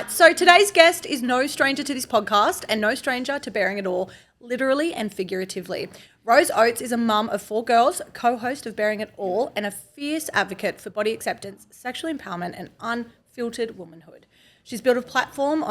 right, so today's guest is no stranger to this podcast and no stranger to bearing it all, literally and figuratively. Rose Oates is a mum of 4 girls, co-host of Bearing It All, and a fierce advocate for body acceptance, sexual empowerment, and unfiltered womanhood. She's built a platform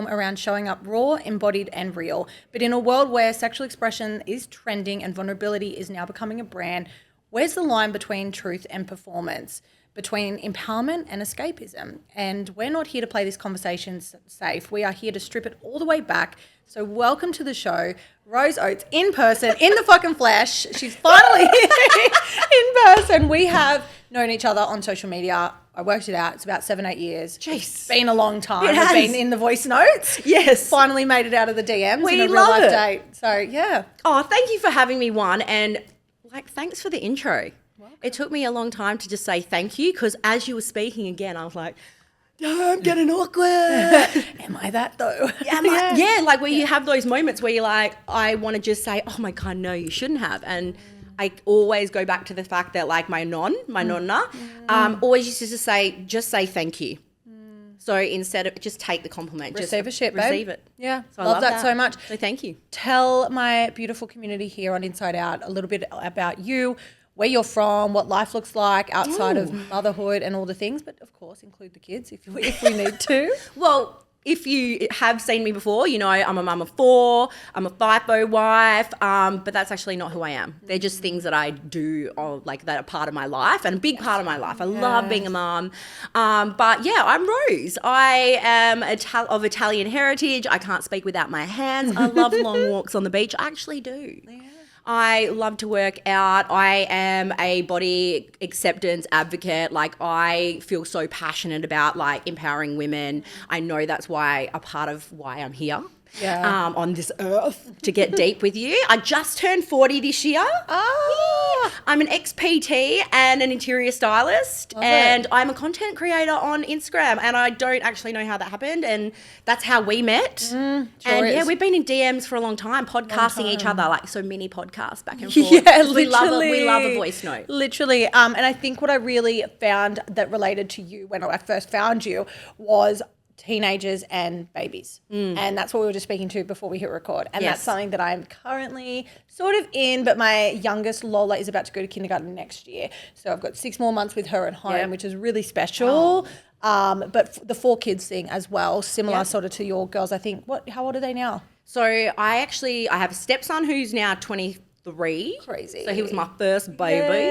around showing up raw, embodied, and real. But in a world where sexual expression is trending and vulnerability is now becoming a brand, where's the line between truth and performance? Between empowerment and escapism? And we're not here to play this conversation safe. We are here to strip it all the way back. So welcome to the show, Rose Oates, in person, in the fucking flesh. She's finally here in person. We have known each other on social media. I worked it out. It's about 7-8 years. Jeez. It's been a long time. It We've has. been in the voice notes. Yes. Finally made it out of the DMs We in a real love life it. date. So, yeah. Oh, thank you for having me, one. And, thanks for the intro. Welcome. It took me a long time to just say thank you because as you were speaking again, I was like, no, I'm getting awkward. Am I that, though? Where you have those moments where you're like, I want to just say, oh, my God, no, you shouldn't have. And I always go back to the fact that, my nonna, always used to say, just say thank you. So instead of just take the compliment. Receive just a shit, babe. receive it. Yeah, So I love that so much. So thank you. Tell my beautiful community here on Inside Out a little bit about you, where you're from, what life looks like outside of motherhood and all the things, but of course include the kids if we need to. Well, if you have seen me before, you know I'm a mum of 4, I'm a FIFO wife, but that's actually not who I am. They're just things that I do that are part of my life and a big part of my life. I love being a mum. But yeah, I'm Rose. I am of Italian heritage. I can't speak without my hands. I love long walks on the beach. I actually do. Yeah. I love to work out. I am a body acceptance advocate. I feel so passionate about empowering women. I know that's why a part of why I'm here. Yeah. On this earth to get deep with you. I just turned 40 this year. Oh. I'm an ex-PT and an interior stylist and I'm a content creator on Instagram and I don't actually know how that happened and that's how we met. We've been in DMs for a long time, podcasting each other, so mini podcasts back and forth. Yeah, we love a voice note. Literally. And I think what I really found that related to you when I first found you was teenagers and babies. And that's what we were just speaking to before we hit record. And that's something that I'm currently sort of in, but my youngest Lola is about to go to kindergarten next year. So I've got 6 more months with her at home, which is really special. But the 4 kids thing as well, similar sort of to your girls, I think. How old are they now? So I have a stepson who's now 23. Crazy. So he was my first baby.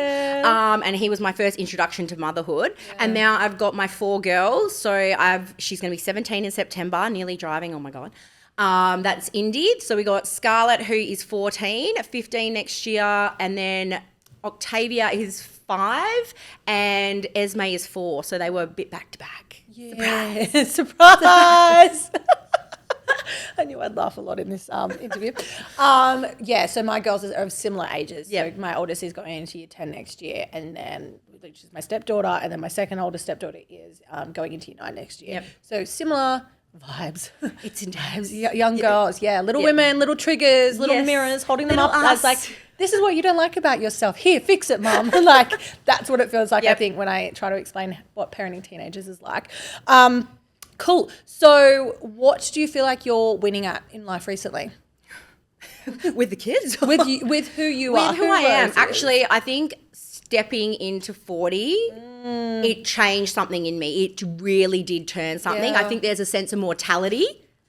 And he was my first introduction to motherhood. Yeah. And now I've got my 4 girls. So she's going to be 17 in September, nearly driving. Oh my God. That's Indy. So we got Scarlett, who is 14, 15 next year. And then Octavia is 5 and Esme is 4. So they were a bit back to back. Yeah. Surprise. I knew I'd laugh a lot in this interview. So my girls are of similar ages. Yeah. So my oldest is going into year 10 next year, and then which is my stepdaughter, and then my second oldest stepdaughter is going into year 9 next year. Yep. So similar vibes. It's intense. Young girls, little women, little triggers, little mirrors, holding them up as this is what you don't like about yourself. Here, fix it, Mum. That's what it feels like, I think, when I try to explain what parenting teenagers is like. Cool. So what do you feel like you're winning at in life recently? With the kids? With who you are. With who I am. Actually, I think stepping into 40, it changed something in me. It really did turn something. I think there's a sense of mortality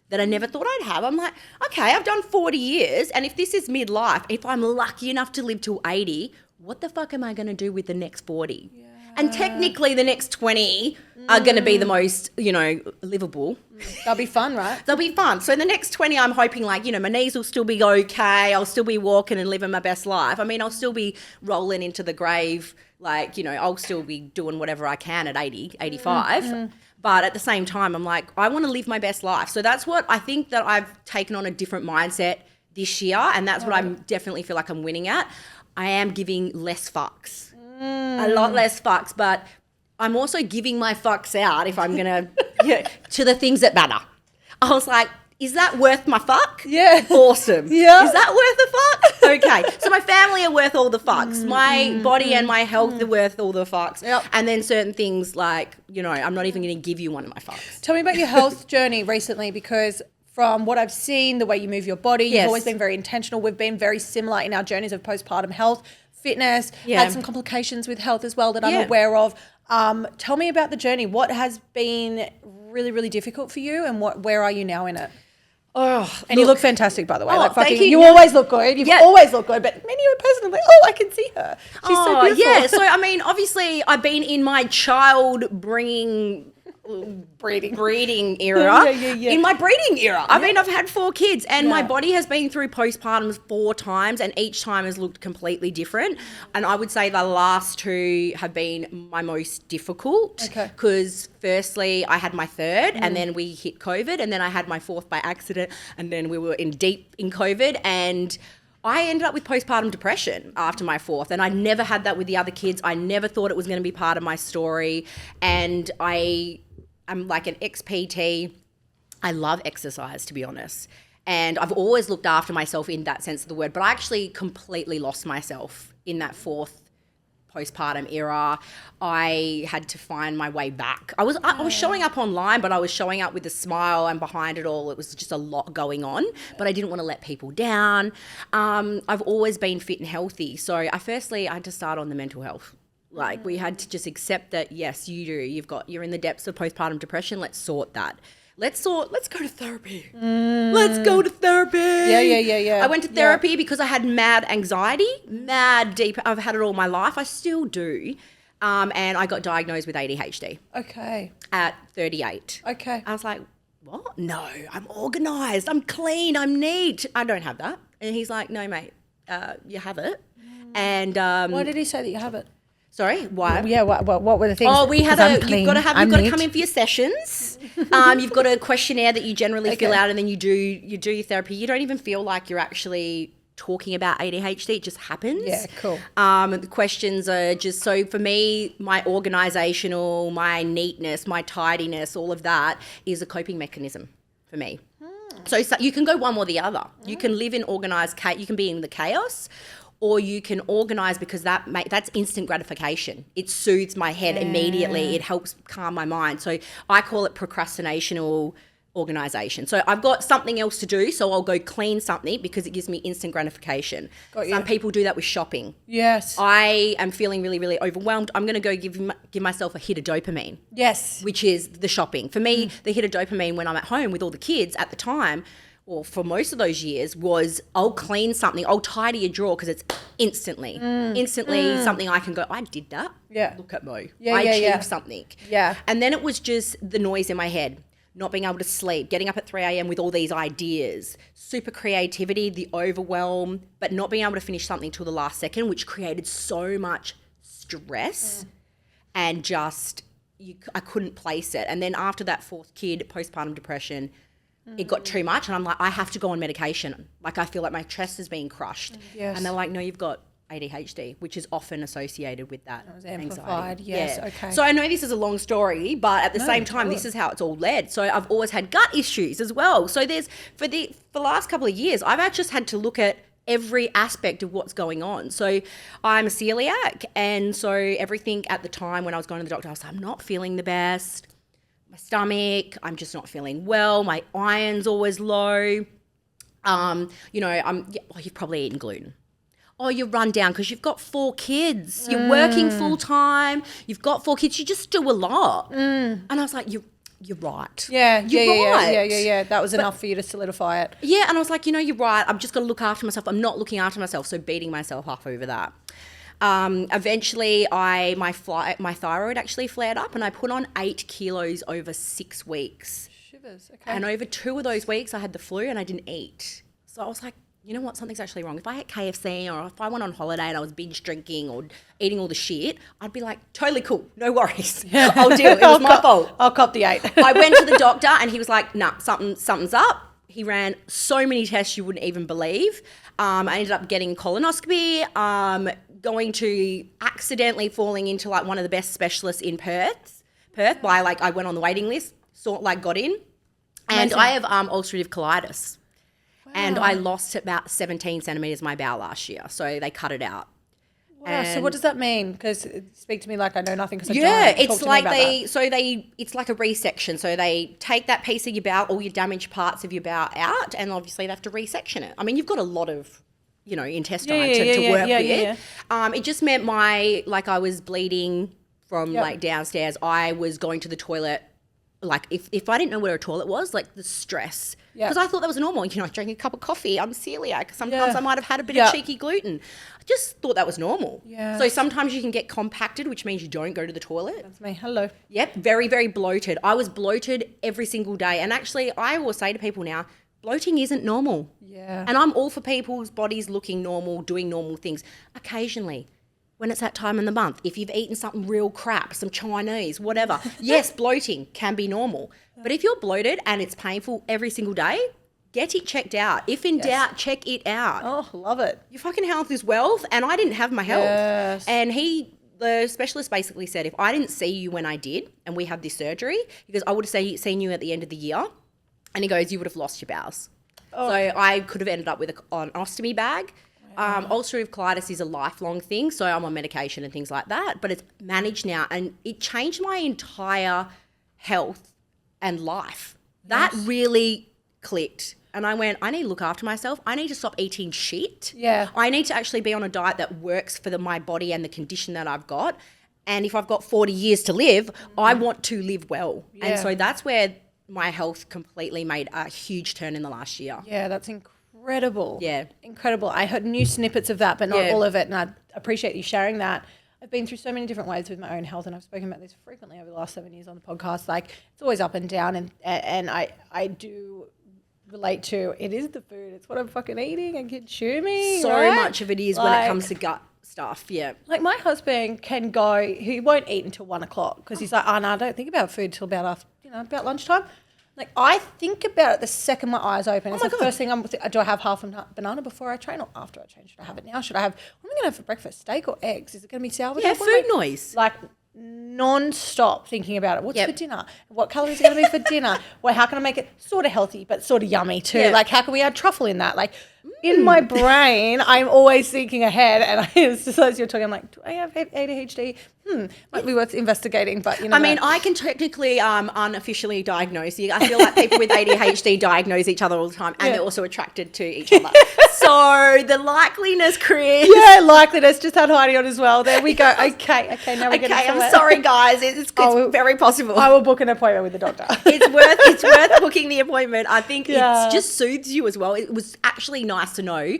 that I never thought I'd have. I'm like, okay, I've done 40 years, and if this is midlife, if I'm lucky enough to live till 80, what the fuck am I going to do with the next 40? Yeah. And technically the next 20 are going to be the most, livable. They'll be fun, right? They'll be fun. So the next 20, I'm hoping my knees will still be okay. I'll still be walking and living my best life. I mean, I'll still be rolling into the grave. I'll still be doing whatever I can at 80, 85. Mm-hmm. But at the same time, I'm like, I want to live my best life. So that's what I think that I've taken on a different mindset this year. And that's what I definitely feel like I'm winning at. I am giving less fucks. A lot less fucks, but I'm also giving my fucks out if I'm going to, to the things that matter. I was like, Is that worth my fuck? Yeah. Awesome. Yeah. Is that worth the fuck? Okay. So my family are worth all the fucks. My body and my health are worth all the fucks. Yep. And then certain things like, you know, I'm not even going to give you one of my fucks. Tell me about your health journey recently, because from what I've seen, the way you move your body, you've Yes. always been very intentional. We've been very similar in our journeys of postpartum health, fitness, Yeah. had some complications with health as well that I'm Yeah. aware of. Tell me about the journey. What has been really, really difficult for you, and where are you now in it? Oh, And you look fantastic, by the way. Oh, like fucking, thank you. you Yeah. always look good. You've Yeah. always looked good. But many of in person, I'm like, oh, I can see her. She's so beautiful. yeah. So, I mean, obviously, I've been in my child breeding era. Yeah. In my breeding era. I mean, I've had 4 kids and my Yeah. body has been through postpartum 4 times and each time has looked completely different. And I would say the last 2 have been my most difficult. Okay. Because firstly, I had my 3rd and then we hit COVID, and then I had my 4th by accident, and then we were deep in COVID, and I ended up with postpartum depression after my 4th, and I never had that with the other kids. I never thought it was going to be part of my story, and I'm like an ex-PT. I love exercise, to be honest, and I've always looked after myself in that sense of the word, but I actually completely lost myself in that 4th postpartum era. I had to find my way back. I was showing up online, but I was showing up with a smile, and behind it all, it was just a lot going on, but I didn't want to let people down. I've always been fit and healthy. So I had to start on the mental health. Like, we had to just accept that, yes, you're in the depths of postpartum depression. Let's sort that. Let's go to therapy. Let's go to therapy. Yeah. I went to therapy because I had mad anxiety, mad deep. I've had it all my life. I still do. And I got diagnosed with ADHD Okay. at 38. Okay. I was like, what? No, I'm organised. I'm clean. I'm neat. I don't have that. And he's like, no, mate, you have it. And Why did he say that you have it? sorry, why? Yeah. What were the things? Oh, we had you've got to neat. come in for your sessions. You've got a questionnaire that you generally fill out, and then you do your therapy. You don't even feel like you're actually talking about ADHD. It just happens. Yeah, cool. The questions are just, so for me, my organizational, my neatness, my tidiness, all of that is a coping mechanism for me. So you can go one or the other. You can live in organized you can be in the chaos, or you can organize, because that's instant gratification. It soothes my head immediately. It helps calm my mind. So I call it procrastinational organization. So I've got something else to do, so I'll go clean something because it gives me instant gratification. Some people do that with shopping. Yes. I am feeling really, really overwhelmed. I'm going to go give myself a hit of dopamine. Yes. Which is the shopping. For me, the hit of dopamine when I'm at home with all the kids at the time, or for most of those years, was I'll clean something, I'll tidy a drawer, because it's instantly something I can go, I did that. Yeah. Look at me. Yeah, I yeah, achieved yeah. something. Yeah. And then it was just the noise in my head, not being able to sleep, getting up at 3 a.m. with all these ideas, super creativity, the overwhelm, but not being able to finish something till the last second, which created so much stress and just, I couldn't place it. And then after that 4th kid, postpartum depression, it got too much, and I'm like, I have to go on medication. Like, I feel like my chest is being crushed. Yes. And they're like, no, you've got ADHD, which is often associated with that amplified, anxiety. yes, okay. So I know this is a long story, but at the same time, this is how it's all led. So I've always had gut issues as well. So for the last couple of years, I've just had to look at every aspect of what's going on. So I'm a celiac, and so everything at the time when I was going to the doctor, I was like, I'm not feeling the best. My stomach, I'm just not feeling well. My iron's always low. You've probably eaten gluten. Oh, you're run down because you've got 4 kids. You're working full time. You've got 4 kids. You just do a lot. And I was like, you're right. Yeah. You're right. Yeah. That was enough for you to solidify it. Yeah, and I was like, you're right. I'm just going to look after myself. I'm not looking after myself, so beating myself up over that. Eventually, my thyroid actually flared up, and I put on 8 kilos over 6 weeks. Shivers. Okay. And over 2 of those weeks, I had the flu and I didn't eat. So I was like, you know what, something's actually wrong. If I had KFC, or if I went on holiday and I was binge drinking or eating all the shit, I'd be like, totally cool, no worries. I'll deal. It was my fault. I'll cop the 8. I went to the doctor and he was like, nah, something's up. He ran so many tests you wouldn't even believe. I ended up getting colonoscopy, going to accidentally falling into like one of the best specialists in Perth by I went on the waiting list, got in. And Amazing. I have ulcerative colitis. And I lost about 17 centimeters of my bowel last year. So they cut it out. Wow, so what does that mean? Because speak to me like I know nothing because I Yeah, don't. it's like it's like a resection. So they take that piece of your bowel, all your damaged parts of your bowel out, and obviously they have to resection it. I mean, you've got a lot of, intestine to work with. It just meant I was bleeding from like downstairs. I was going to the toilet. Like if I didn't know where a toilet was, like the stress, because I thought that was normal. I drank a cup of coffee. I'm celiac. Sometimes I might have had a bit of cheeky gluten. I just thought that was normal. Yeah. So sometimes you can get compacted, which means you don't go to the toilet. That's me. Hello. Yep. Very, very bloated. I was bloated every single day. And actually, I will say to people now, bloating isn't normal. Yeah. And I'm all for people's bodies looking normal, doing normal things. Occasionally, when it's that time in the month, if you've eaten something real crap, some Chinese, whatever, yes, bloating can be normal. But if you're bloated and it's painful every single day, get it checked out. If in doubt, check it out. Oh, love it. Your fucking health is wealth, and I didn't have my health. Yes. And the specialist basically said, if I didn't see you when I did and we had this surgery, because I would have seen you at the end of the year, and he goes, you would have lost your bowels. Oh. So I could have ended up with an ostomy bag. Ulcerative colitis is a lifelong thing, so I'm on medication and things like that, but it's managed now, and it changed my entire health and life. That really clicked. And I went, I need to look after myself. I need to stop eating shit. Yeah. I need to actually be on a diet that works for my body and the condition that I've got. And if I've got 40 years to live, I want to live well. Yeah. And so that's where my health completely made a huge turn in the last year. Yeah, that's incredible. Yeah. Incredible. I heard new snippets of that, but not all of it. And I appreciate you sharing that. I've been through so many different ways with my own health, and I've spoken about this frequently over the last 7 years on the podcast. Like, it's always up and down, and I do relate to, it is the food. It's what I'm fucking eating and consuming. So much of it is when it comes to gut stuff, yeah. Like, my husband can go, he won't eat until 1 o'clock because he's like, oh, no, I don't think about food till about after, about lunchtime. Like, I think about it the second my eyes open. It's the first thing do I have half a banana before I train or after I train? Should I have it now? What am I going to have for breakfast? Steak or eggs? Is it going to be salvage? Yeah, food noise. Like, non-stop thinking about it. What's for dinner? What calories are going to be for dinner? Well, how can I make it sort of healthy but sort of yummy too? Yeah. Like, how can we add truffle in that? Like, in my brain, I'm always thinking ahead, and it's just as you're talking, I'm like, do I have ADHD? Might be worth investigating, but I mean, I can technically unofficially diagnose you. I feel like people with ADHD diagnose each other all the time, and they're also attracted to each other. So the likeliness, Chris. Yeah, likeliness. Just had Heidi on as well. There we go. Okay. Now we're getting somewhere. I'm sorry, guys. It's very possible. I will book an appointment with the doctor. It's worth booking the appointment. I think it just soothes you as well. It was actually nice to know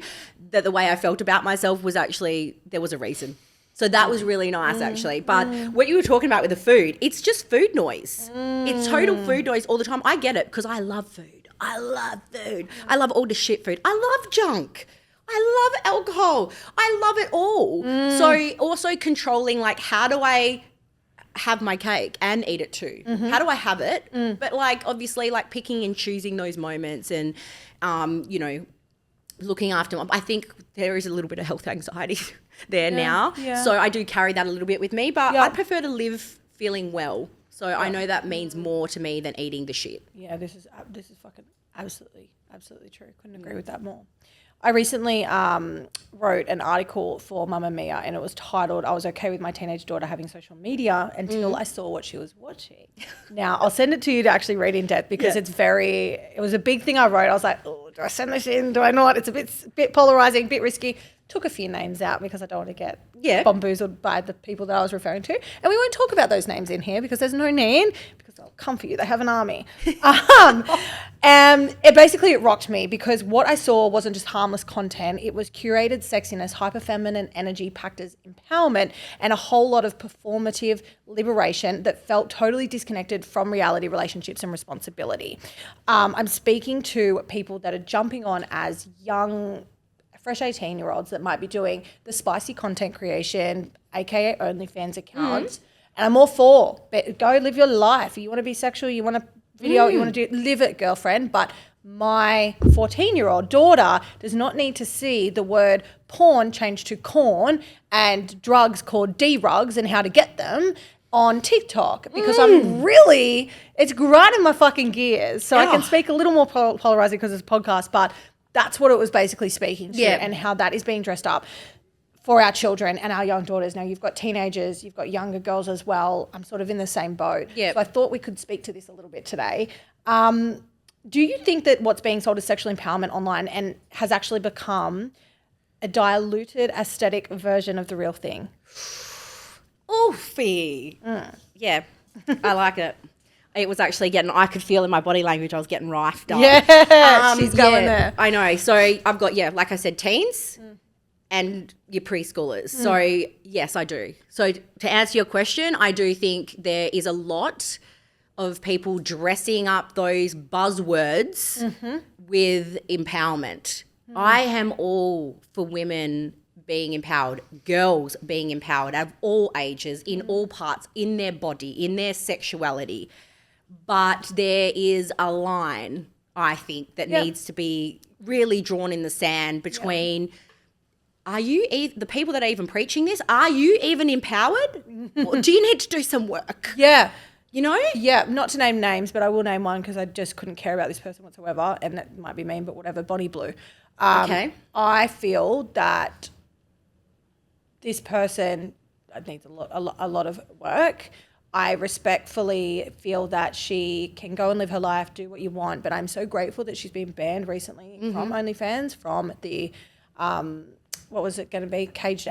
that the way I felt about myself was actually, there was a reason. So that was really nice, actually. But what you were talking about with the food, it's just food noise. It's total food noise all the time. I get it because I love food. I love all the shit food. I love junk. I love alcohol. I love it all. So also controlling, like, how do I have my cake and eat it too? How do I have it? But, like, obviously, like, picking and choosing those moments and, looking after them. I think there is a little bit of health anxiety there now. Yeah. So I do carry that a little bit with me, but I prefer to live feeling well. So I know that means more to me than eating the shit. Yeah, this is fucking absolutely true. Couldn't agree with that more. I recently wrote an article for Mamma Mia, and it was titled, I was okay with my teenage daughter having social media until I saw what she was watching. Now, I'll send it to you to actually read in depth because it was a big thing I wrote. I was like, oh, do I send this in? Do I not? It's a bit polarizing, a bit risky. Took a few names out because I don't want to get bamboozled by the people that I was referring to. And we won't talk about those names in here because there's no need, because they'll come for you. They have an army. And it rocked me because what I saw wasn't just harmless content. It was curated sexiness, hyper feminine energy packed as empowerment, and a whole lot of performative liberation that felt totally disconnected from reality, relationships, and responsibility. I'm speaking to people that are jumping on as young, fresh 18-year-olds that might be doing the spicy content creation, aka OnlyFans accounts. And I'm all for, go live your life. You want to be sexual, you want to video, you want to live it, girlfriend. But my 14-year-old daughter does not need to see the word porn changed to corn and drugs called D-rugs and how to get them. on TikTok because it's grinding my fucking gears. So I can speak a little more polarizing because it's a podcast, but that's what it was basically speaking to and how that is being dressed up for our children and our young daughters. Now you've got teenagers, you've got younger girls as well. I'm sort of in the same boat. Yep. So I thought we could speak to this a little bit today. Do you think that what's being sold as sexual empowerment online and has actually become a diluted aesthetic version of the real thing? Oofy. Yeah, I like it. It was actually I could feel in my body language I was getting rifed up. Yeah, she's going there. I know. So I've got, like I said, teens and your preschoolers. So yes, I do. So to answer your question, I do think there is a lot of people dressing up those buzzwords with empowerment. I am all for women being empowered, girls being empowered of all ages, in all parts, in their body, in their sexuality. But there is a line, I think, that needs to be really drawn in the sand between are you the people that are even preaching this, are you even empowered? Or do you need to do some work? Yeah. You know? Yeah, not to name names, but I will name one because I just couldn't care about this person whatsoever, and that might be mean, but whatever, Bonnie Blue. Okay. I feel that this person needs a lot of work. I respectfully feel that she can go and live her life, do what you want, but I'm so grateful that she's been banned recently from OnlyFans, from the, what was it going to be, caged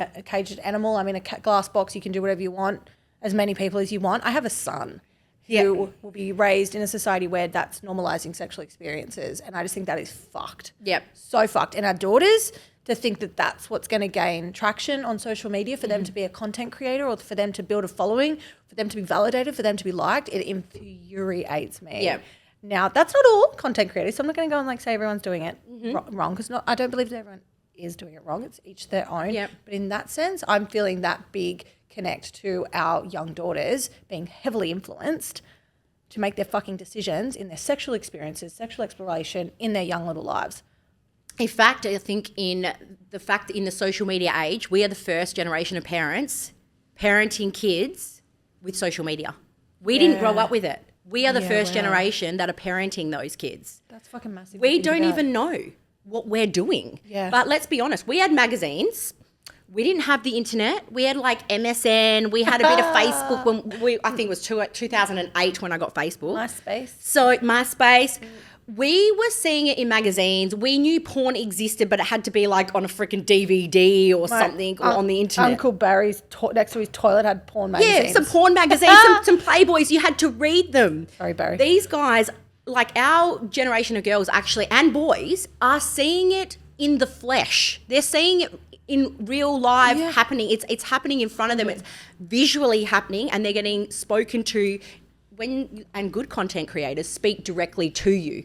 animal. I mean, a glass box, you can do whatever you want, as many people as you want. I have a son who will be raised in a society where that's normalizing sexual experiences, and I just think that is fucked. Yep. So fucked. And our daughters, to think that that's what's going to gain traction on social media, for them to be a content creator or for them to build a following, for them to be validated, for them to be liked, it infuriates me. Yeah. Now, that's not all content creators, so I'm not going to go and say everyone's doing it wrong, because I don't believe that everyone is doing it wrong. It's each their own. Yep. But in that sense, I'm feeling that big connect to our young daughters being heavily influenced to make their fucking decisions in their sexual experiences, sexual exploration in their young little lives. In fact, I think in the social media age, we are the first generation of parents parenting kids with social media. We didn't grow up with it. We are the first generation that are parenting those kids. That's fucking massive. We don't even know what we're doing. Yeah. But let's be honest, we had magazines. We didn't have the internet. We had like MSN. We had a bit of Facebook I think it was 2008 when I got Facebook. MySpace. So MySpace. We were seeing it in magazines. We knew porn existed, but it had to be like on a freaking DVD or something, or on the internet. Uncle Barry's next to his toilet had porn magazines. Yeah, some porn magazines, some Playboys. You had to read them. Sorry, Barry. These guys, like our generation of girls actually, and boys, are seeing it in the flesh. They're seeing it in real life happening. It's happening in front of them. It's visually happening, and they're getting spoken to. And good content creators speak directly to you.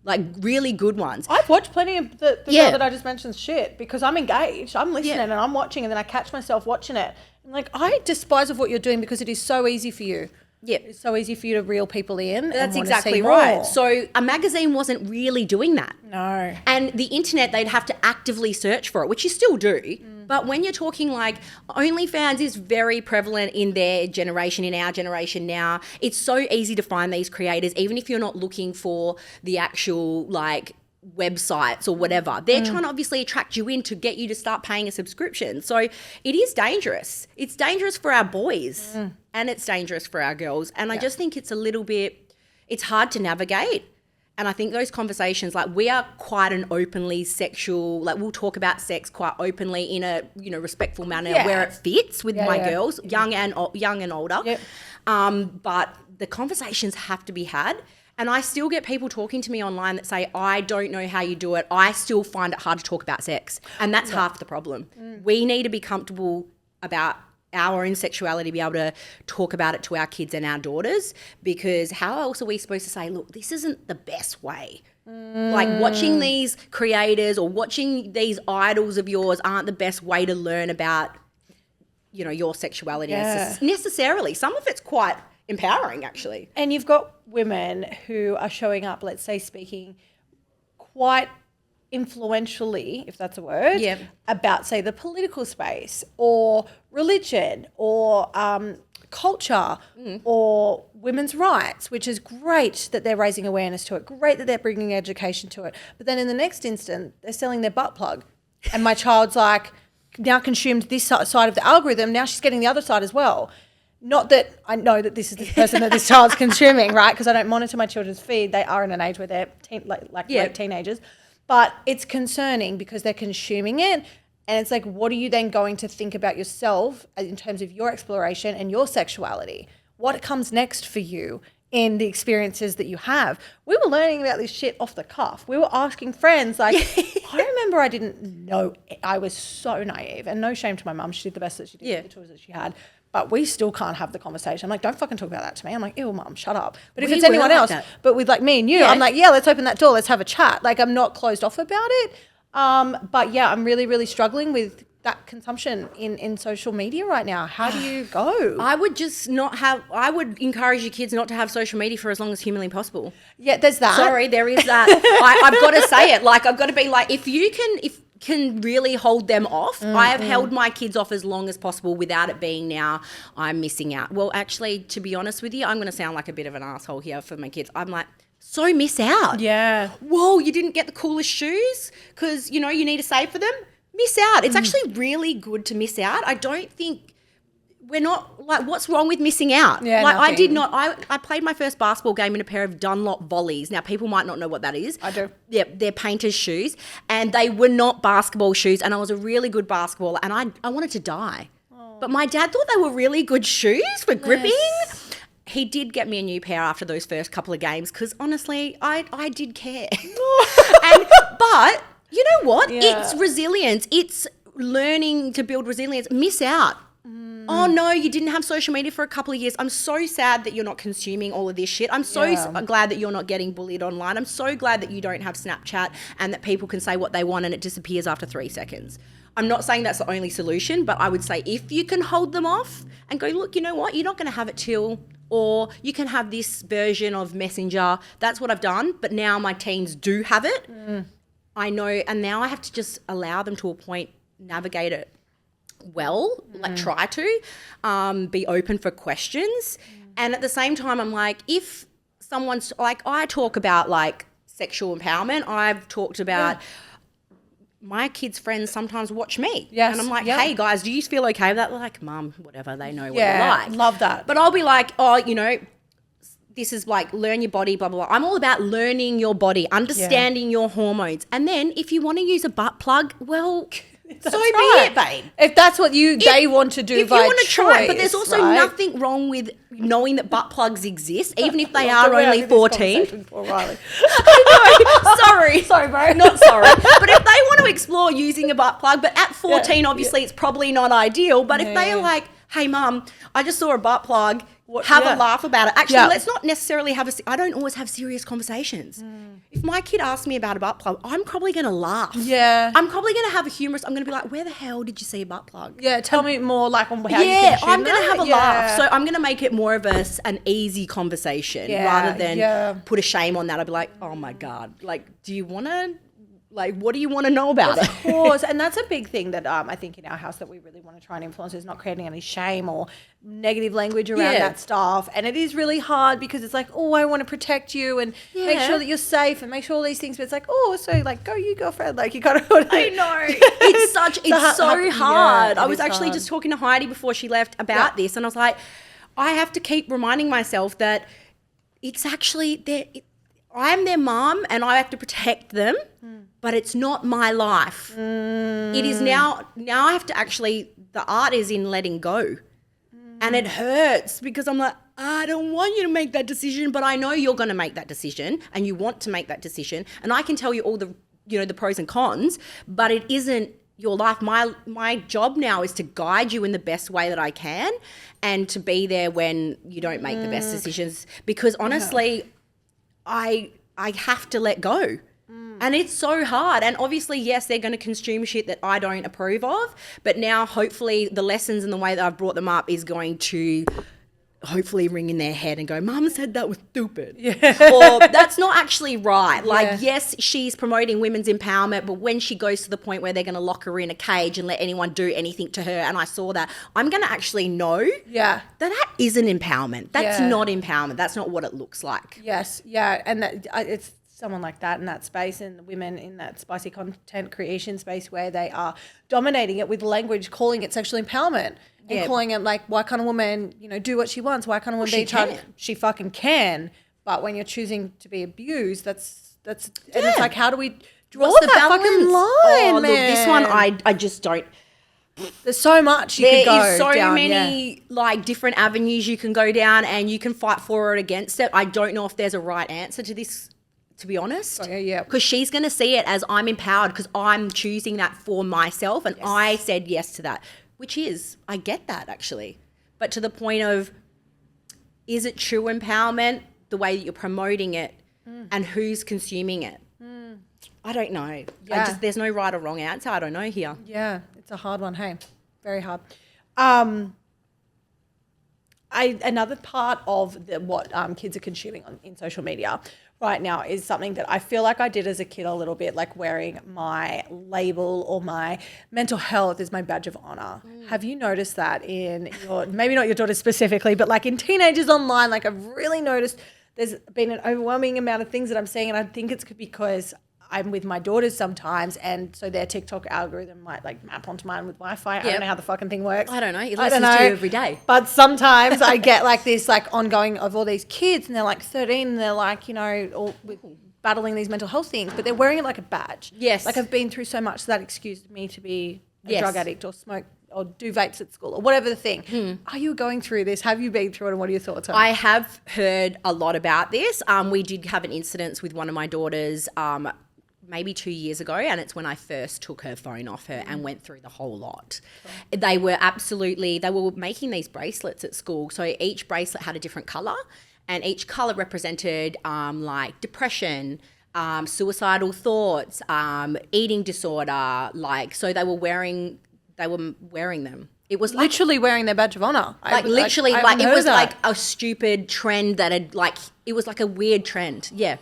Like really good ones. I've watched plenty of the girl that I just mentioned shit because I'm engaged. I'm listening and I'm watching, and then I catch myself watching it. I'm like, I despise of what you're doing because it is so easy for you. Yeah. It's so easy for you to reel people in. That's and exactly right. So a magazine wasn't really doing that. No. And the internet, they'd have to actively search for it, which you still do. But when you're talking like OnlyFans is very prevalent in their generation, in our generation now. It's so easy to find these creators, even if you're not looking for the actual like websites or whatever. They're trying to obviously attract you in to get you to start paying a subscription. So it is dangerous. It's dangerous for our boys and it's dangerous for our girls. And I just think it's a little bit, it's hard to navigate. And I think those conversations, like we are quite an openly sexual, like we'll talk about sex quite openly in a, respectful manner where it fits with my girls, young and older. Yep. But the conversations have to be had. And I still get people talking to me online that say, I don't know how you do it. I still find it hard to talk about sex. And that's half the problem. We need to be comfortable about our own sexuality, be able to talk about it to our kids and our daughters, because how else are we supposed to say, look, this isn't the best way? Like watching these creators or watching these idols of yours aren't the best way to learn about, your sexuality necessarily. Some of it's quite empowering, actually. And you've got women who are showing up, let's say, speaking quite influentially, if that's a word, about, say, the political space or religion or culture or women's rights, which is great that they're raising awareness to it, great that they're bringing education to it. But then in the next instant, they're selling their butt plug. And my child's like now consumed this side of the algorithm. Now she's getting the other side as well. Not that I know that this is the person that this child's consuming, right? Because I don't monitor my children's feed. They are in an age where they're late teenagers. But it's concerning because they're consuming it. And it's like, what are you then going to think about yourself in terms of your exploration and your sexuality? What comes next for you in the experiences that you have? We were learning about this shit off the cuff. We were asking friends, like, I remember I didn't know. I was so naive, and no shame to my mum. She did the best that she did with the tools that she had. But we still can't have the conversation. I'm like, don't fucking talk about that to me. I'm like, ew, mum, shut up. But if it's anyone else, but with like me and you, I'm like, yeah, let's open that door. Let's have a chat. Like, I'm not closed off about it. But yeah, I'm really, really struggling with that consumption in social media right now. How do you go? I would encourage your kids not to have social media for as long as humanly possible. Yeah, there's that. Sorry, there is that. I've got to say it. Like, I've got to be like, if you can really hold them off. I have held my kids off as long as possible without it being now I'm missing out. Well, actually, to be honest with you, I'm going to sound like a bit of an asshole here for my kids. I'm like, so miss out. Yeah. Whoa, you didn't get the coolest shoes because, you need to save for them? Miss out. It's actually really good to miss out. I don't think we're not like, what's wrong with missing out? Yeah, like nothing. I did not, I played my first basketball game in a pair of Dunlop volleys. Now people might not know what that is. I do. Yeah, they're painter's shoes and they were not basketball shoes and I was a really good basketballer and I wanted to die. Oh. But my dad thought they were really good shoes for gripping. Yes. He did get me a new pair after those first couple of games because honestly, I did care. But you know what? Yeah. It's resilience. It's learning to build resilience. Miss out. Oh, no, you didn't have social media for a couple of years. I'm so sad that you're not consuming all of this shit. I'm so glad that you're not getting bullied online. I'm so glad that you don't have Snapchat and that people can say what they want and it disappears after 3 seconds. I'm not saying that's the only solution, but I would say if you can hold them off and go, look, you know what? You're not going to have it till, or you can have this version of Messenger. That's what I've done. But now my teens do have it. I know. And now I have to just allow them to a point, navigate it well, like try to be open for questions. And at the same time, I'm like, if someone's like, I talk about like sexual empowerment. I've talked about my kids' friends sometimes watch me. Yes. And I'm like, hey guys, do you feel okay with that? They're like, mum, whatever, they know what they like. Love that. But I'll be like, oh, this is like learn your body, blah, blah, blah. I'm all about learning your body, understanding your hormones. And then if you want to use a butt plug, well, so be it, babe. If that's what they want to do, if you want to try, but there's also nothing wrong with knowing that butt plugs exist, even if they are only 14. I know. Sorry, bro. Not sorry. But if they want to explore using a butt plug, but at 14, obviously it's probably not ideal. But if they are like, hey, mum, I just saw a butt plug. Have a laugh about it. Actually, let's not necessarily I don't always have serious conversations. If my kid asks me about a butt plug, I'm probably going to laugh. Yeah. I'm probably going to have a humorous, I'm going to be like, where the hell did you see a butt plug? Yeah, tell me more like on how you consume I'm going to have a laugh. So I'm going to make it more of an easy conversation rather than put a shame on that. I'll be like, oh my God, like, do you want to... Like, what do you want to know about it? Of course. And that's a big thing that I think in our house that we really want to try and influence is not creating any shame or negative language around that stuff. And it is really hard because it's like, oh, I want to protect you and make sure that you're safe and make sure all these things. But it's like, oh, so like, go you, girlfriend. Like, you got to. I know. It's so hard. I was actually just talking to Heidi before she left about this. And I was like, I have to keep reminding myself that it's actually I'm their mom and I have to protect them, but it's not my life. It is now I have to the art is in letting go. And it hurts because I'm like, I don't want you to make that decision, but I know you're going to make that decision and you want to make that decision. And I can tell you all the pros and cons, but it isn't your life. My job now is to guide you in the best way that I can and to be there when you don't make the best decisions because honestly, I have to let go. And it's so hard. And obviously, yes, they're going to consume shit that I don't approve of. But now, hopefully, the lessons and the way that I've brought them up is going to hopefully ring in their head and go, Mum said that was stupid. Or that's not actually right. Like, yes, she's promoting women's empowerment, but when she goes to the point where they're going to lock her in a cage and let anyone do anything to her, and I saw that, I'm going to actually know that isn't empowerment. That's not empowerment. That's not what it looks like. Yes, yeah, and it's someone like that in that space, and women in that spicy content creation space where they are dominating it with language, calling it sexual empowerment and calling it like, why can't a woman, do what she wants? Why can't a woman be tried? She fucking can, but when you're choosing to be abused, that's and it's like, how do we draw that fucking line, man? Look, this one I just don't. There's so much you could go There is so down, many like different avenues you can go down, and you can fight for or against it. I don't know if there's a right answer to this, to be honest. Because she's going to see it as, I'm empowered because I'm choosing that for myself, and I said yes to that, which is, I get that actually. But to the point of, is it true empowerment, the way that you're promoting it and who's consuming it? I don't know. There's no right or wrong answer. I don't know here. Yeah, it's a hard one, hey. Very hard. Another part of what kids are consuming in social media right now is something that I feel like I did as a kid a little bit, like wearing my label or my mental health as my badge of honor. Have you noticed that in your, maybe not your daughter specifically, but like in teenagers online, like I've really noticed there's been an overwhelming amount of things that I'm seeing, and I think it's because I'm with my daughters sometimes, and so their TikTok algorithm might like map onto mine with Wi-Fi. I don't know how the fucking thing works. I don't know. It listens to you every day. But sometimes I get like this like ongoing of all these kids, and they're like 13, and they're like, all battling these mental health things, but they're wearing it like a badge. Yes. Like I've been through so much that excused me to be a drug addict or smoke or do vapes at school or whatever the thing. Are you going through this? Have you been through it, and what are your thoughts on it? I have heard a lot about this. We did have an incident with one of my daughters maybe 2 years ago, and it's when I first took her phone off her and went through the whole lot. They were making these bracelets at school. So each bracelet had a different colour, and each colour represented like depression, suicidal thoughts, eating disorder. So they were wearing them. It was literally wearing their badge of honor. It was like a stupid trend that had it was like a weird trend. Yeah.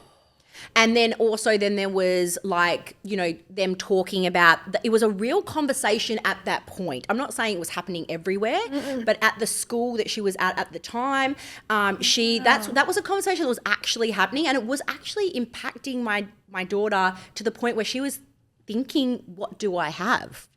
And then also there was them talking about, it was a real conversation at that point. I'm not saying it was happening everywhere, but at the school that she was at the time, that was a conversation that was actually happening, and it was actually impacting my daughter to the point where she was thinking, what do I have?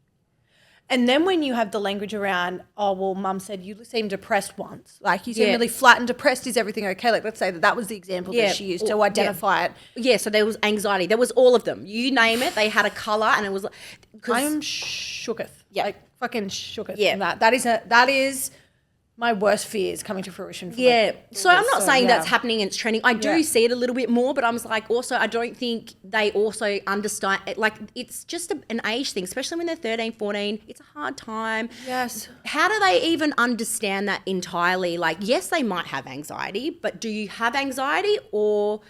And then when you have the language around, oh, well, mum said you seem depressed once. Like you seem really flat and depressed. Is everything okay? Like let's say that was the example that she used to identify it. Yeah, so there was anxiety. There was all of them. You name it, they had a colour, and it was like... I'm shooketh. Yeah. Like fucking shooketh. Yeah. That is my worst fears coming to fruition. So I'm not saying that's happening and it's trending. I do see it a little bit more, but I'm like, also, I don't think they also understand, like it's just an age thing, especially when they're 13, 14. It's a hard time. Yes. How do they even understand that entirely? Like, yes, they might have anxiety, but do you have anxiety, or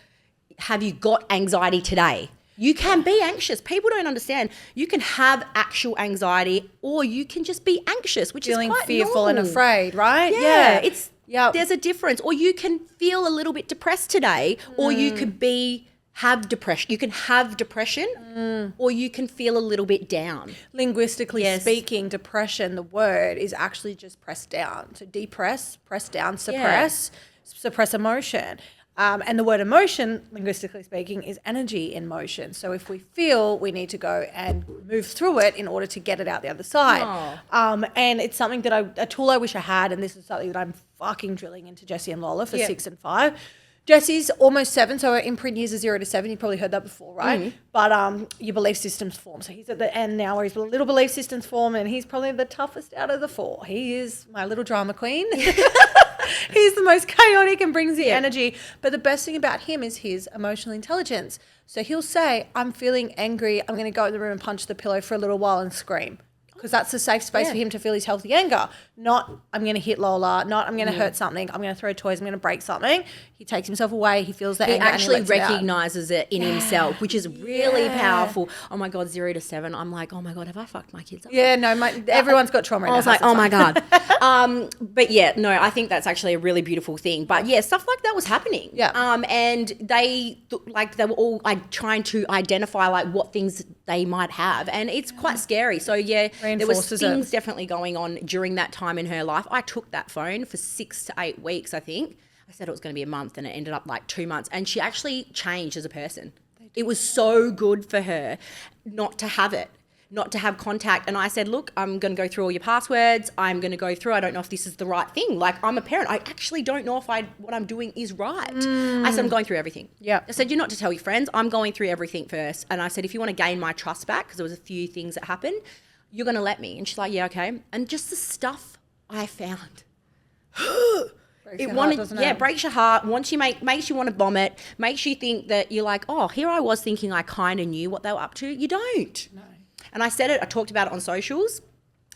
have you got anxiety today? You can be anxious. People don't understand. You can have actual anxiety, or you can just be anxious, which feeling is quite fearful normal and afraid, right? Yeah. There's a difference. Or you can feel a little bit depressed today, or you could have depression. You can have depression, or you can feel a little bit down. Linguistically speaking, depression, the word is actually just press down. So depress, press down, suppress emotion. And the word emotion, linguistically speaking, is energy in motion. So if we feel, we need to go and move through it in order to get it out the other side. And it's something that a tool I wish I had, and this is something that I'm fucking drilling into Jessie and Lola for 6 and 5. Jessie's almost 7, so her imprint years are 0 to 7. You've probably heard that before, right? But your belief systems form. So he's at the end now where his little belief systems form, and he's probably the toughest out of the 4. He is my little drama queen. He's the most chaotic and brings the energy. But the best thing about him is his emotional intelligence. So he'll say, I'm feeling angry. I'm going to go in the room and punch the pillow for a little while and scream. Because that's a safe space for him to feel his healthy anger. Not, I'm going to hit Lola. Not, I'm going to hurt something. I'm going to throw toys. I'm going to break something. He takes himself away. He feels that He anger and actually lets it out. recognizes it in himself, which is really powerful. Oh my God, 0 to 7. I'm like, oh my God, have I fucked my kids up? Yeah, no, everyone's got trauma. I was like, oh my God. But yeah, no, I think that's actually a really beautiful thing. But yeah, stuff like that was happening. Yeah. And they were all like trying to identify like what things they might have, and it's quite scary. So yeah, there was things definitely going on during that time in her life. I took that phone for 6 to 8 weeks, I think. I said it was going to be a month, and it ended up like 2 months, and she actually changed as a person. It was so good for her not to have it, not to have contact. And I said, look, I'm going to go through all your passwords. I'm going to go through. I don't know if this is the right thing. Like, I'm a parent. I actually don't know if what I'm doing is right. I said, I'm going through everything. Yeah. I said, you're not to tell your friends. I'm going through everything first. And I said, if you want to gain my trust back, because there was a few things that happened, you're going to let me. And she's like, yeah, okay. And just the stuff I found. Breaks your heart. Makes you want to vomit. Makes you think that you're like, oh, here I was thinking I kind of knew what they were up to. You don't. No. And I said it. I talked about it on socials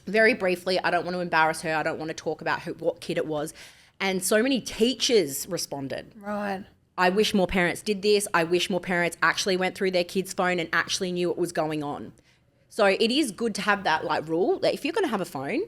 very briefly. I don't want to embarrass her. I don't want to talk about what kid it was. And so many teachers responded. Right. I wish more parents did this. I wish more parents actually went through their kid's phone and actually knew what was going on. So it is good to have that like rule that if you're going to have a phone,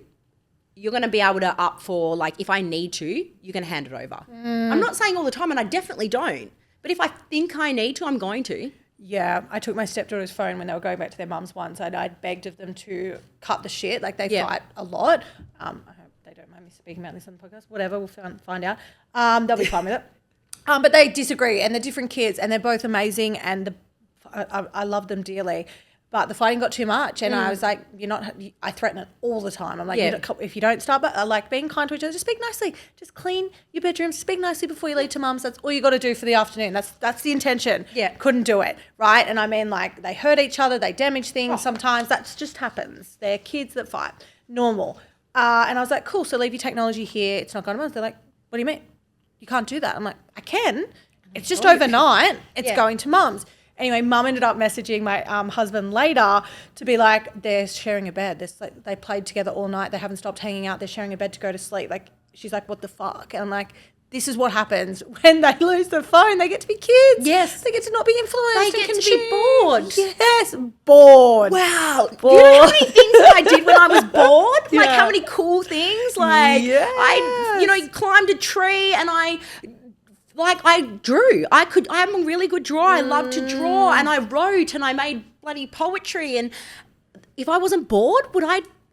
you're going to be able to up for, like, if I need to, you're going to hand it over. I'm not saying all the time, and I definitely don't. But if I think I need to, I'm going to. Yeah, I took my stepdaughter's phone when they were going back to their mum's once, and I'd begged of them to cut the shit. Like, they fight a lot. I hope they don't mind me speaking about this on the podcast. Whatever, we'll find out. They'll be fine with it. But they disagree, and they're different kids, and they're both amazing, and I love them dearly. But the fighting got too much, and I was like, I threaten it all the time. I'm like, if you don't stop, I like being kind to each other, just speak nicely. Just clean your bedroom, speak nicely before you leave to mum's. That's all you got to do for the afternoon. That's the intention. Yeah. Couldn't do it, right? And I mean, like, they hurt each other, they damage things sometimes. That just happens. They're kids that fight. Normal. And I was like, cool, so leave your technology here. It's not going to mum's. They're like, what do you mean? You can't do that. I'm like, I can. It's just overnight. It's going to mum's. Anyway, mum ended up messaging my husband later to be like, they're sharing a bed. They played together all night. They haven't stopped hanging out. They're sharing a bed to go to sleep. Like, she's like, what the fuck? And I'm like, this is what happens when they lose the phone. They get to be kids. Yes. They get to not be influenced. They get to be bored. Yes, bored. Wow. Bored. You know how many things that I did when I was bored? Like, how many cool things? Like, I climbed a tree and I drew. I'm a really good drawer. I love to draw, and I wrote, and I made bloody poetry. And if I wasn't bored,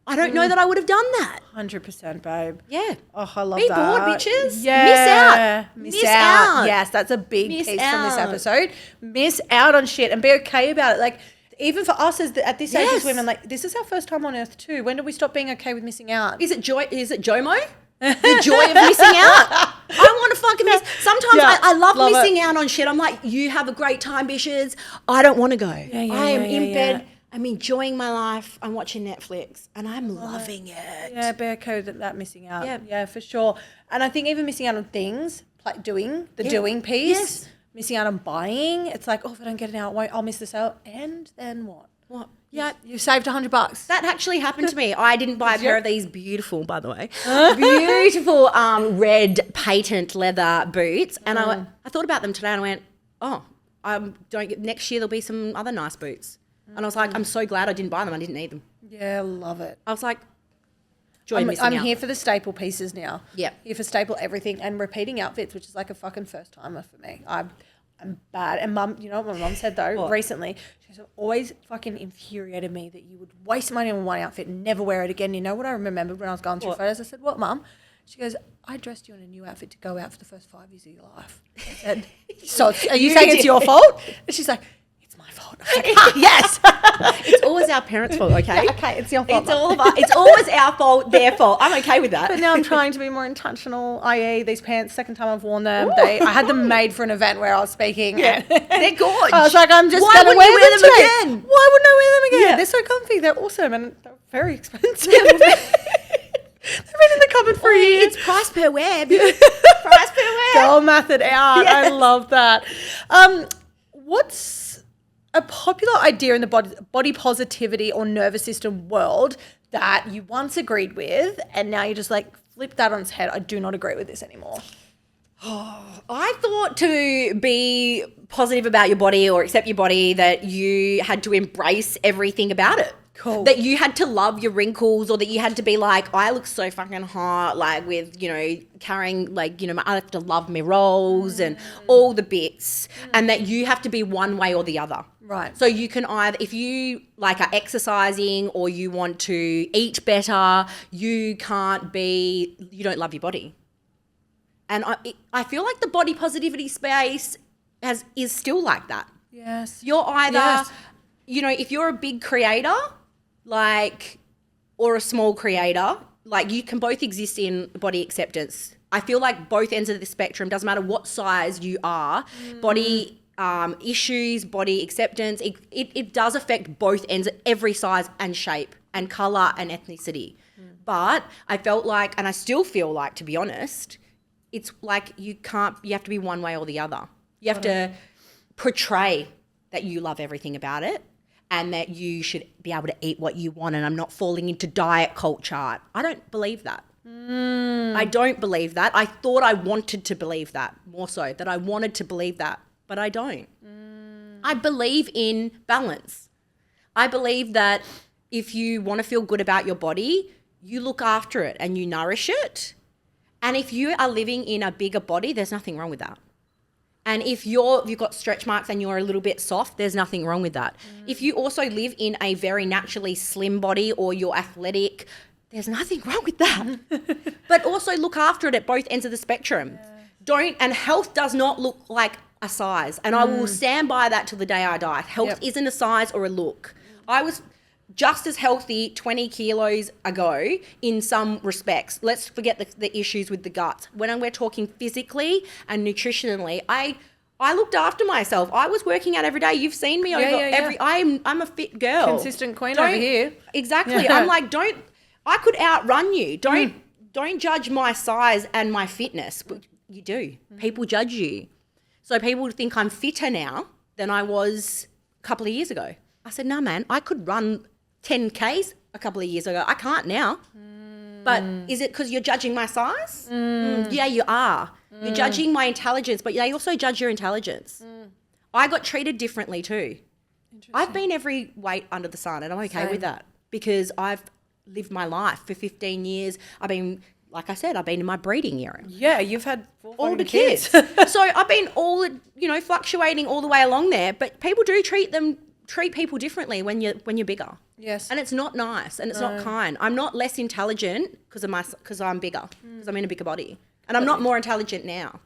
I don't know that I would have done that. 100%, babe. Yeah. Oh, I love Be that. bored, bitches. Yeah. Miss out. Yes, that's a big piece from this episode. Miss out on shit and be okay about it. Like, even for us at this age as women, like, this is our first time on earth too. When do we stop being okay with missing out? Is it JOMO? The joy of missing out. I want to fucking miss. Sometimes I love missing out on shit. I'm like, you have a great time, bitches. I don't want to go. I am in bed. I'm enjoying my life. I'm watching Netflix, and I'm loving it. Yeah, be okay with that missing out. Yeah, for sure. And I think even missing out on things, like doing piece, missing out on buying. It's like, if I don't get it out, I'll miss this out. And then what? What? Yeah, you saved $100. That actually happened to me. I didn't buy a pair of these beautiful, by the way, beautiful red patent leather boots, and I thought about them today, and I went, next year there'll be some other nice boots, and I was like, I'm so glad I didn't buy them. I didn't need them. Yeah, love it. I was like, missing out. I'm here for the staple pieces now. Yeah, here for staple everything and repeating outfits, which is like a fucking first timer for me. I'm bad. And mum, you know what my mum said though recently? She's always fucking infuriated me that you would waste money on one outfit and never wear it again. You know what I remembered when I was going through photos? I said, what, mum? She goes, I dressed you in a new outfit to go out for the first 5 years of your life. I said, so are you saying it's your fault? And she's like, it's my fault. I was like, yes. It's always our parents' fault, okay? Yeah, okay, it's your fault. It's always our fault, their fault. I'm okay with that. But now I'm trying to be more intentional, i.e. these pants, second time I've worn them. I had them made for an event where I was speaking. Yeah, they're gorgeous. I was like, I'm just going to wear them again. Why wouldn't I wear them again? Yeah. They're so comfy. They're awesome and they're very expensive. They've been in the cupboard for years. It's price per wear. Price per wear. Girl, math it out. Yes. I love that. What's a popular idea in the body positivity or nervous system world that you once agreed with and now you're just like, flip that on its head. I do not agree with this anymore. I thought to be positive about your body or accept your body that you had to embrace everything about it. Cool. That you had to love your wrinkles, or that you had to be like, I look so fucking hot, like with, carrying, like, I have to love my rolls and all the bits, and that you have to be one way or the other. Right. So you can either, if you like are exercising or you want to eat better, you don't love your body. And I feel like the body positivity space is still like that. Yes. You're either, if you're a big creator, or a small creator, you can both exist in body acceptance. I feel like both ends of the spectrum, doesn't matter what size you are, body issues, body acceptance, it does affect both ends, every size and shape and colour and ethnicity. But I felt like, and I still feel like, to be honest, it's like you have to be one way or the other. You have to portray that you love everything about it and that you should be able to eat what you want, and I'm not falling into diet culture. I don't believe that. I don't believe that. I thought I wanted to believe that, more so, that I wanted to believe that, but I don't. I believe in balance. I believe that if you want to feel good about your body, you look after it and you nourish it. And if you are living in a bigger body, there's nothing wrong with that. And if you've got stretch marks and you're a little bit soft, there's nothing wrong with that. If you also live in a very naturally slim body or you're athletic, there's nothing wrong with that. But also look after it at both ends of the spectrum. And health does not look like a size. And I will stand by that till the day I die. Health isn't a size or a look. I was just as healthy 20 kilos ago in some respects. Let's forget the issues with the guts. When we're talking physically and nutritionally, I looked after myself. I was working out every day. You've seen me I'm a fit girl. Consistent queen over here. Exactly. I'm like, I could outrun you. Don't judge my size and my fitness. But you do. People judge you. So people think I'm fitter now than I was a couple of years ago. I said, no, man, I could run 10Ks a couple of years ago. I can't now. But is it because you're judging my size? Yeah, you are. You're judging my intelligence, but they also judge your intelligence. I got treated differently too. I've been every weight under the sun, and I'm okay with that because I've lived my life for 15 years. Like I said, I've been in my breeding era. Yeah, you've had all the kids. So I've been fluctuating all the way along there, but people do treat people differently when you're bigger. Yes. And it's not nice and it's not kind. I'm not less intelligent because I'm bigger, because I'm in a bigger body. And I'm not more intelligent now.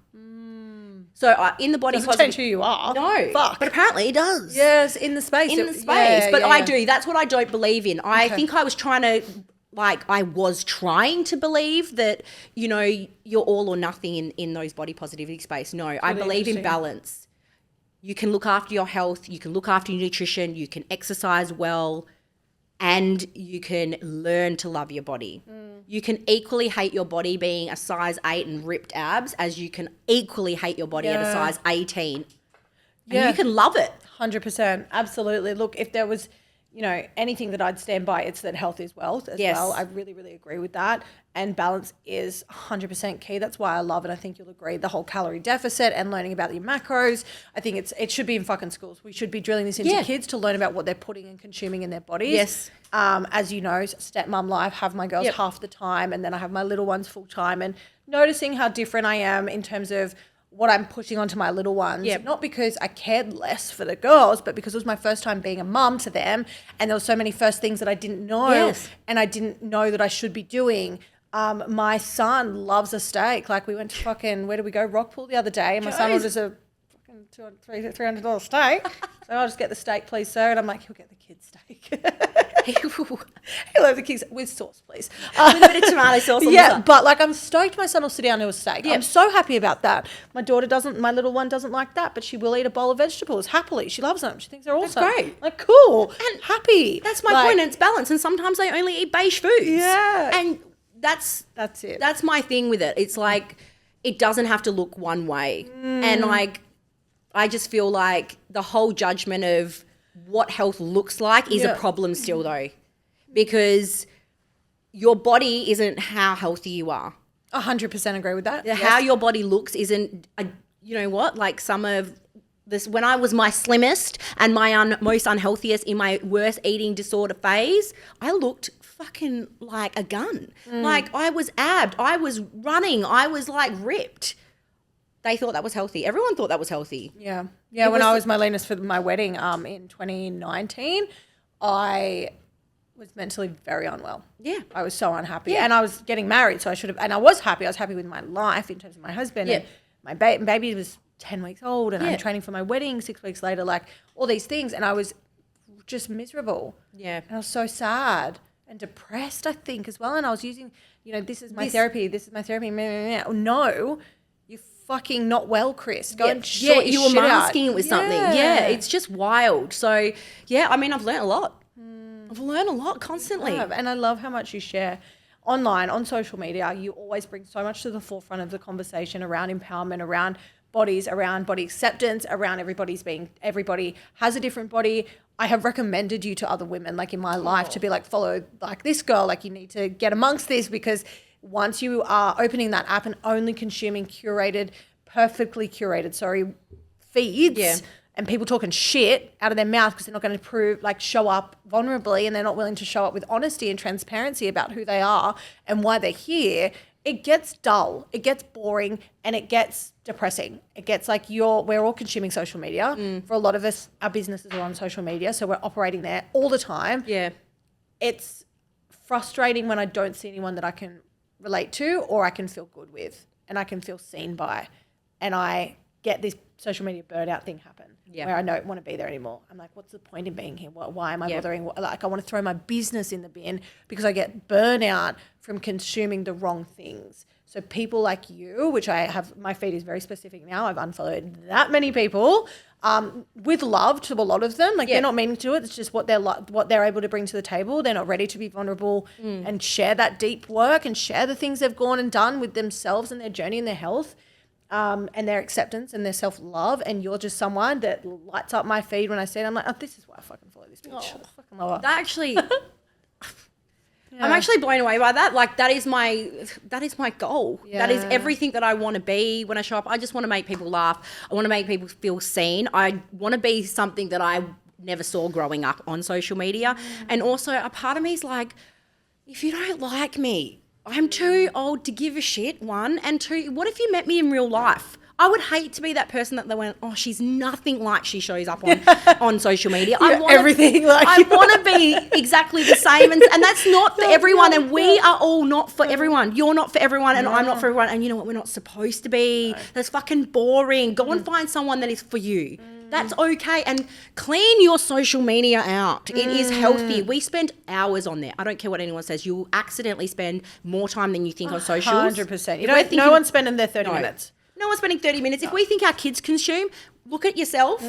So in the body doesn't change who you are. No. Fuck. But apparently it does. Yes, in the space. I do. That's what I don't believe in. I think I was trying to believe that, you're all or nothing in those body positivity space. No, I believe in balance. You can look after your health, you can look after your nutrition, you can exercise well, and you can learn to love your body. You can equally hate your body being a size 8 and ripped abs as you can equally hate your body at a size 18. And you can love it. 100%. Absolutely. Look, if there was, anything that I'd stand by, it's that health is wealth as well. I really, really agree with that. And balance is 100% key. That's why I love it. I think you'll agree. The whole calorie deficit and learning about your macros. I think it should be in fucking schools. We should be drilling this into kids to learn about what they're putting and consuming in their bodies. Yes. As you know, stepmom life, have my girls half the time and then I have my little ones full time, and noticing how different I am in terms of what I'm pushing onto my little ones. Not because I cared less for the girls, but because it was my first time being a mum to them, and there were so many first things that I didn't know and I didn't know that I should be doing. My son loves a steak. Like, we went to fucking, where did we go? Rockpool the other day, and my son orders a fucking $300 steak. So I'll just get the steak, please, sir. And I'm like, he'll get the kids' steak. He loves the kids with sauce, please. With a bit of tomato sauce on the but I'm stoked my son will sit down to a steak. I'm so happy about that. My little one doesn't like that, but she will eat a bowl of vegetables happily. She loves them. She thinks they're awesome. That's great. Like, cool. And happy. That's my point, and it's balance. And sometimes they only eat beige foods. Yeah. And that's it. That's my thing with it. It's like, it doesn't have to look one way. And I just feel like the whole judgment of what health looks like is a problem still, though, because your body isn't how healthy you are. 100% agree with that. How your body looks isn't, you know what, like some of this, when I was my slimmest and my most unhealthiest in my worst eating disorder phase, I looked fucking like a gun. Like I was abbed, I was running, I was like ripped. They thought that was healthy. Everyone thought that was healthy. Yeah. Yeah, when I was my leanest for my wedding in 2019, I was mentally very unwell. Yeah. I was so unhappy. And I was getting married, so I should have, and I was happy. I was happy with my life in terms of my husband. And my baby was 10 weeks old, and I'm training for my wedding 6 weeks later, like all these things. And I was just miserable. Yeah. And I was so sad and depressed, I think, as well. And I was using, this is my therapy. This is my therapy. No, you're fucking not well, Chris. Go and sort your you were shit masking out. it with something. Yeah, it's just wild. So, I mean, I've learned a lot. I've learned a lot constantly. And I love how much you share online, on social media. You always bring so much to the forefront of the conversation around empowerment, around bodies, around body acceptance, around everybody has a different body. I have recommended you to other women, like in my life, to be like, follow like this girl, like you need to get amongst this, because once you are opening that app and only consuming perfectly curated, feeds, and people talking shit out of their mouth because they're not going to show up vulnerably, and they're not willing to show up with honesty and transparency about who they are and why they're here, it gets dull, it gets boring, and it gets depressing. It gets like we're all consuming social media. For a lot of us, our businesses are on social media, so we're operating there all the time. Yeah. It's frustrating when I don't see anyone that I can relate to or I can feel good with and I can feel seen by, and I get this social media burnout thing happen where I don't want to be there anymore. I'm like, what's the point in being here? Why am I bothering? Like, I want to throw my business in the bin because I get burnout from consuming the wrong things. So people like you, which I have, my feed is very specific now. I've unfollowed that many people with love to a lot of them. Like they're not meaning to it. It's just what they're able to bring to the table. They're not ready to be vulnerable and share that deep work and share the things they've gone and done with themselves and their journey and their health. And their acceptance and their self-love, and you're just someone that lights up my feed when I see it. I'm like, oh, this is why I fucking follow this bitch. I fucking love her. That actually, I'm actually blown away by that. Like that is my goal. Yeah. That is everything that I want to be when I show up. I just want to make people laugh. I want to make people feel seen. I want to be something that I never saw growing up on social media. And also a part of me is like, if you don't like me, I'm too old to give a shit, one. And two, what if you met me in real life? I would hate to be that person that they went, oh, she's nothing like she shows up on social media. I want to be exactly the same. And that's not for everyone. And we are all not for everyone. You're not for everyone and I'm not for everyone. And you know what? We're not supposed to be. No. That's fucking boring. Go and find someone that is for you. That's okay. And clean your social media out. It is healthy. We spend hours on there. I don't care what anyone says. You'll accidentally spend more time than you think on socials. 100%. No one's spending their 30 minutes. No one's spending 30 minutes. If we think our kids consume, look at yourself.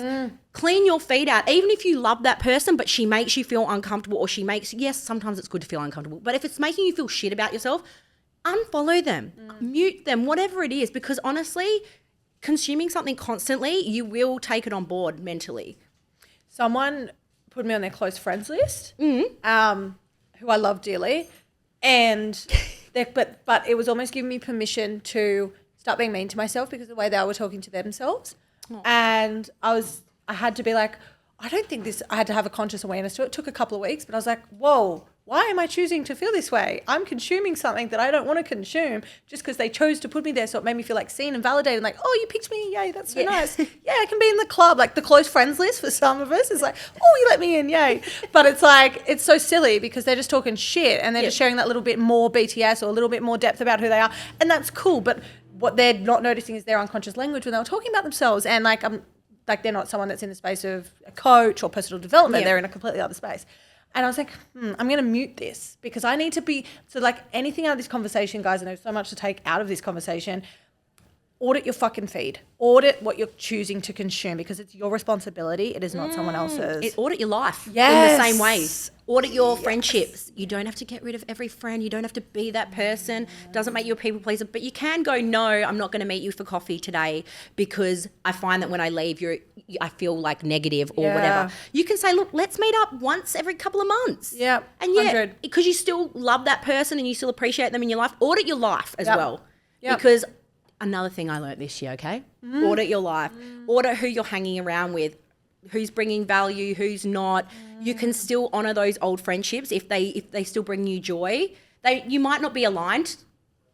Clean your feed out. Even if you love that person, but she makes you feel uncomfortable, or yes, sometimes it's good to feel uncomfortable. But if it's making you feel shit about yourself, unfollow them, mute them, whatever it is. Because honestly, consuming something constantly, you will take it on board mentally. Someone put me on their close friends list, who I love dearly, and but it was almost giving me permission to start being mean to myself because of the way they were talking to themselves. And I had to be like, I don't think this, I had to have a conscious awareness to it. It took a couple of weeks, but I was like, whoa, why am I choosing to feel this way? I'm consuming something that I don't want to consume just because they chose to put me there. So it made me feel like seen and validated, like, oh, you picked me. Yay, that's so nice. Yeah, I can be in the club. Like the close friends list for some of us is like, oh, you let me in. Yay. But it's like, it's so silly because they're just talking shit and they're just sharing that little bit more BTS or a little bit more depth about who they are. And that's cool. But what they're not noticing is their unconscious language when they were talking about themselves. And like, they're not someone that's in the space of a coach or personal development. They're in a completely other space. And I was like, I'm going to mute this because I need to be, so like anything out of this conversation, guys, and there's so much to take out of this conversation, audit your fucking feed. Audit what you're choosing to consume because it's your responsibility. It is not someone else's. Audit your life in the same ways. Audit your friendships. You don't have to get rid of every friend. You don't have to be that person. Doesn't make you a people pleaser. But you can go, no, I'm not going to meet you for coffee today because I find that when I leave, I feel like negative or whatever. You can say, look, let's meet up once every couple of months. Yeah, and because you still love that person and you still appreciate them in your life, audit your life as well. Yep. Because another thing I learned this year, okay? Audit your life. Audit who you're hanging around with, who's bringing value, who's not. You can still honor those old friendships if they still bring you joy. You might not be aligned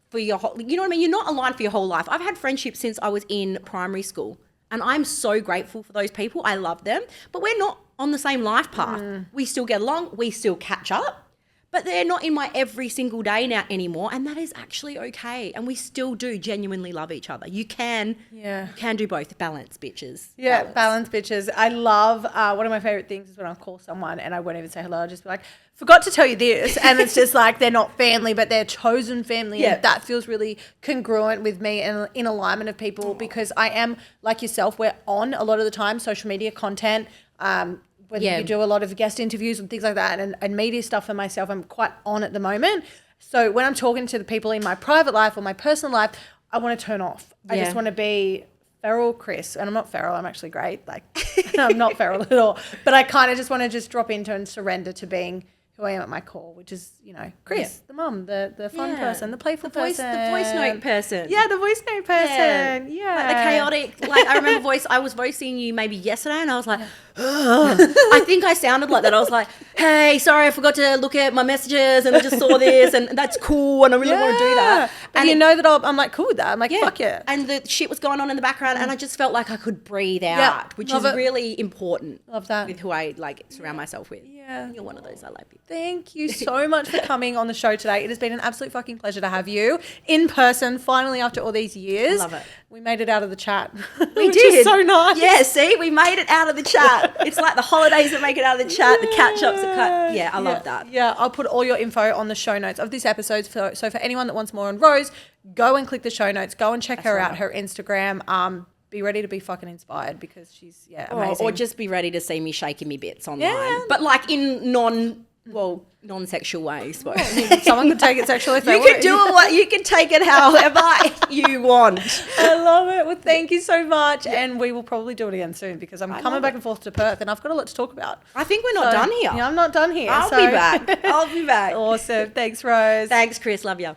for your whole, you know what I mean? You're not aligned for your whole life. I've had friendships since I was in primary school, and I'm so grateful for those people. I love them, but we're not on the same life path. We still get along, we still catch up, but they're not in my every single day now anymore, and that is actually okay. And we still do genuinely love each other. You can do both. Balance, bitches. Yeah, balance, bitches. I love, one of my favorite things is when I'll call someone and I won't even say hello. I'll just be like, forgot to tell you this. And it's just like, they're not family, but they're chosen family. Yeah. And that feels really congruent with me and in alignment of people, because I am, like yourself, we're on a lot of the time, social media content, whether you do a lot of guest interviews and things like that, and media stuff for myself, I'm quite on at the moment. So when I'm talking to the people in my private life or my personal life, I want to turn off. I just want to be feral Chris. And I'm not feral, I'm actually great. Like, I'm not feral at all. But I kind of just want to just drop into and surrender to being who I am at my core, which is, you know, Chris, the mum, the fun person, the playful person. The voice note person. Yeah, the voice note person. Yeah. Like the chaotic, like I remember I was voicing you maybe yesterday, and I was like, I think I sounded like that. I was like, hey, sorry, I forgot to look at my messages and I just saw this, and that's cool, and I really want to do that. But and you know that I'm like cool with that. I'm like, fuck yeah. And the shit was going on in the background, and I just felt like I could breathe out, which is really important. Love that. With who I like surround myself with. Yeah. You're one of those. I love you. Thank you so much for coming on the show today. It has been an absolute fucking pleasure to have you in person, finally, after all these years. I love it. We made it out of the chat. We which did. is so nice. Yeah, see, we made it out of the chat. It's like the holidays that make it out of the chat, the catch-ups. I love that. Yeah, I'll put all your info on the show notes of this episode. So for anyone that wants more on Rose, go and click the show notes. Go and check her out, her Instagram. Be ready to be fucking inspired, because she's, amazing. Or just be ready to see me shaking me bits online. But like in non-sexual ways. Someone could take it sexually. You can do it. You can take it however you want. I love it. Well, thank you so much, and we will probably do it again soon, because I'm coming back and forth to Perth, and I've got a lot to talk about. I think we're not done here. Yeah, I'm not done here. I'll be back. Awesome. Thanks, Rose. Thanks, Chris. Love you.